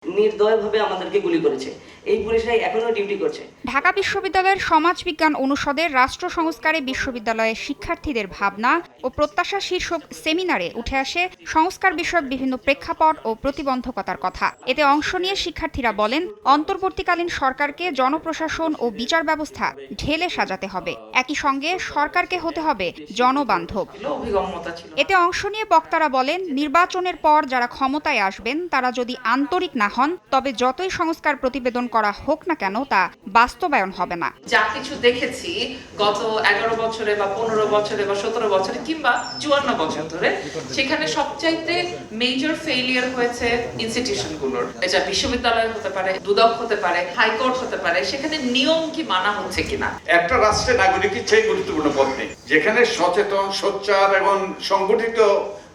নির্দয়ভাবে আমাদেরকে গুলি করেছে। এই পুলিশরাই এখনো ডিউটি করছে। ঢাকা বিশ্ববিদ্যালয়ের সমাজবিজ্ঞান অনুষদের রাষ্ট্র সংস্কারে বিশ্ববিদ্যালয়ের শিক্ষার্থীদের ভাবনা ও প্রত্যাশা শীর্ষক সেমিনারে উঠে আসে সংস্কার বিষয়ক বিভিন্ন প্রেক্ষাপট ও প্রতিবন্ধকতার কথা। এতে অংশ নিয়ে শিক্ষার্থীরা বলেন, অন্তর্বর্তীকালীন সরকারকে জনপ্রশাসন ও বিচার ব্যবস্থা ঢেলে সাজাতে হবে, একই সঙ্গে সরকারকে হতে হবে জনবান্ধব। এতে অংশ নিয়ে বক্তারা বলেন, নির্বাচনের পর যারা ক্ষমতায় আসবেন তারা যদি আন্তরিক না হন তবে যতই সংস্কার প্রতিবেদন করা হোক না কেন তা বাস্তবায়ন হবে না। যা কিছু দেখেছি গত 11 বছরে বা 15 বছরে বা 17 বছরে কিংবা 54 বছর ধরে, সেখানে সবচাইতে মেজর ফেইলিয়ার হয়েছে ইনস্টিটিউশনগুলোর। এটা বিশ্ববিদ্যালয় হতে পারে, দুদক হতে পারে, হাইকোর্ট হতে পারে, সেখানে নিয়ম কি মানা হচ্ছে কিনা। একটা রাষ্ট্রের নাগরিকের চেয়ে গুরুত্বপূর্ণ পদ নেই, যেখানে সচেতন, সোচ্চার এবং সংগঠিত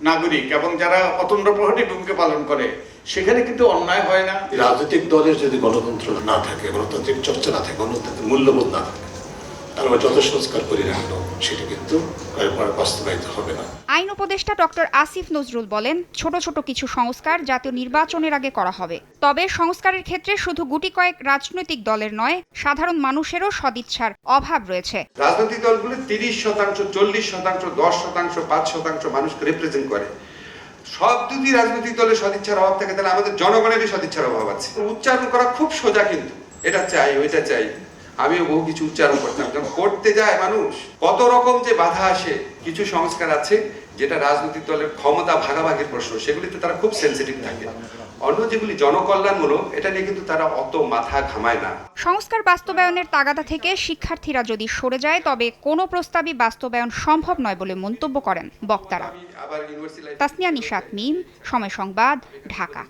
নাগরিক এবং যারা অতন্দ্র প্রহরী ভূমিকা পালন করে, সেখানে কিন্তু অন্যায় হয় না। রাজনৈতিক দলের যদি গণতন্ত্র না থাকে, গণতান্ত্রিক চর্চা না থাকে, গণতান্ত্রিক মূল্যবোধ না থাকে, তাহলে যত সংস্কার করি না কেন সেটা কিন্তু বাস্তবায়িত হবে না। আইন উপদেষ্টা ডক্টর আসিফ নজরুল বলেন, ছোট ছোট কিছু সংস্কার জাতীয় নির্বাচনের আগে করা হবে। তবে সংস্কারের ক্ষেত্রে শুধু গুটি কয়েক রাজনৈতিক দলের নয়, সাধারণ মানুষেরও সদিচ্ছার অভাব রয়েছে। রাজনৈতিক দলগুলো 30%, 40%, 10%, 5% মানুষকে রিপ্রেজেন্ট করে। সব যদি রাজনৈতিক দলের সদিচ্ছার অভাব থাকে, তাহলে আমাদের জনগণেরই সদিচ্ছার অভাব আছে। উচ্চারণ করা খুব সোজা, কিন্তু এটা চাই ওইটা চাই, আমিও বহু কিছু উচ্চারণ করতাম। যখন করতে যায় মানুষ, কত রকম যে বাধা আসে। কিছু সংস্কার আছে যেটা রাজনৈতিক দলের ক্ষমতা ভাগাভাগির প্রশ্ন, সেগুলিতে তারা খুব সেন্সিটিভ থাকে। অন্য যেগুলি জনকল্যাণমূলক, এটা নিয়ে কিন্তু তারা অত মাথা ঘামায় না। সংস্কার বাস্তবায়নের তাগাদা থেকে শিক্ষার্থীরা যদি সরে যায় তবে কোনো প্রস্তাবই বাস্তবায়ন সম্ভব নয় বলে মন্তব্য করেন বক্তারা। তাসনিয়া নিশাত মিম, সময় সংবাদ, ঢাকা।